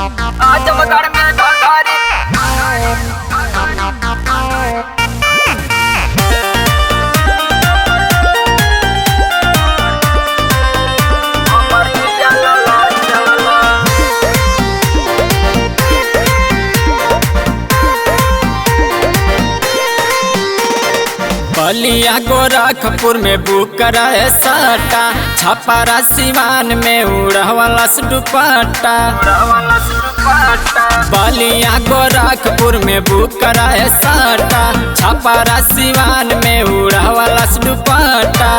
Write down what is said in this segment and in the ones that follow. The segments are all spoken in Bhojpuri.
आजमगढ़ में घघरी बलिया गोरखपुर में बुक रहे सट्टा, छपरा सिवान में उड़वाला दुपट्टा। बलिया गोरखपुर में बुक रहे सट्टा, छपरा सिवान में उड़वाला दुपट्टा।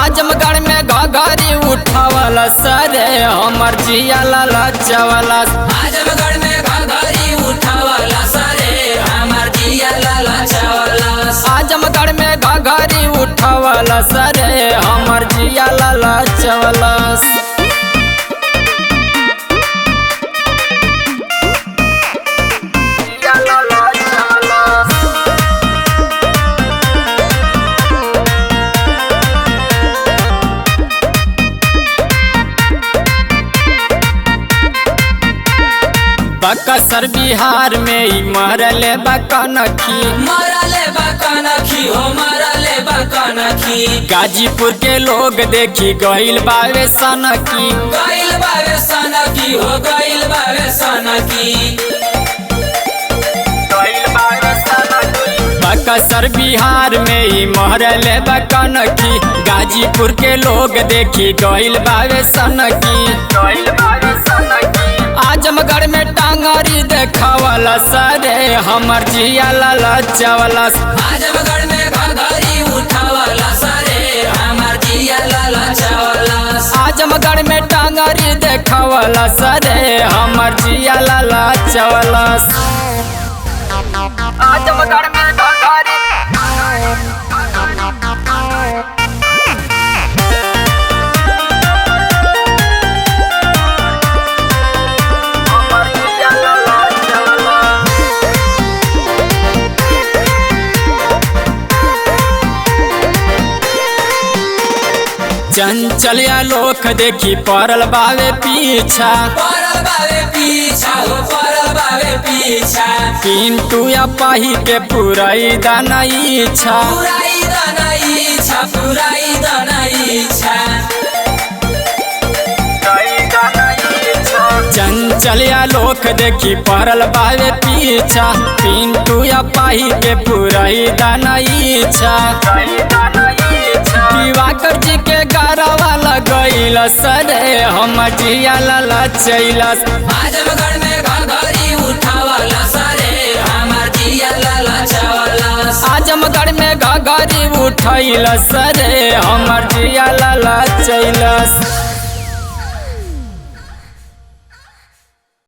आजमगढ़ में घघरी उठावला सरे हमर जिया ललचवला। आजमगढ़ में घघरी उठावला सरे हमर जिया ललचवला। आजमगढ़ में घघरी उठावला सरे हमर जिया ललचवला। बक्सर बिहार में ही मरले बकनखी, मरले बकनखी हो मरले बकनखी। गाजीपुर के लोग देखी गइल बावे सनकी। गइल बावे सनकी हो गइल बावे सनकी। बक्सर बिहार में ही मरले बकनखी, गाजीपुर के लोग देखी गइल बावे सनकी। आजमगढ़ में टांगरी देखावला सरे हमर जिया ललचवला। आजमगढ़ में घघरी उठावला सरे हमर जिया ललचवला। आजमगढ़ में टांगरी देखावला सरे हमर जिया ललचवला। आजमगढ़ में घघरी चंचलिया लोक देखी पड़ल बावे पीछा। पड़ल बावे पीछा हो पड़ल बावे पीछा। पिंटू या पाही के पुराई दाना इच्छा। पुराई दाना इच्छा पुराई दाना इच्छा। चंचलिया लोक देखी पड़ल बावे पीछा, पिंटू या पाही के पुराई दाना इच्छा। दिवाकर जी के गारवा लगैल सरे हमर जिया ललचैला। आजमगढ़ में घघरी उठावला सरे हमर जिया ललचवला। आजमगढ़ में घघरी उठैल सरे हमर जिया ललचैला।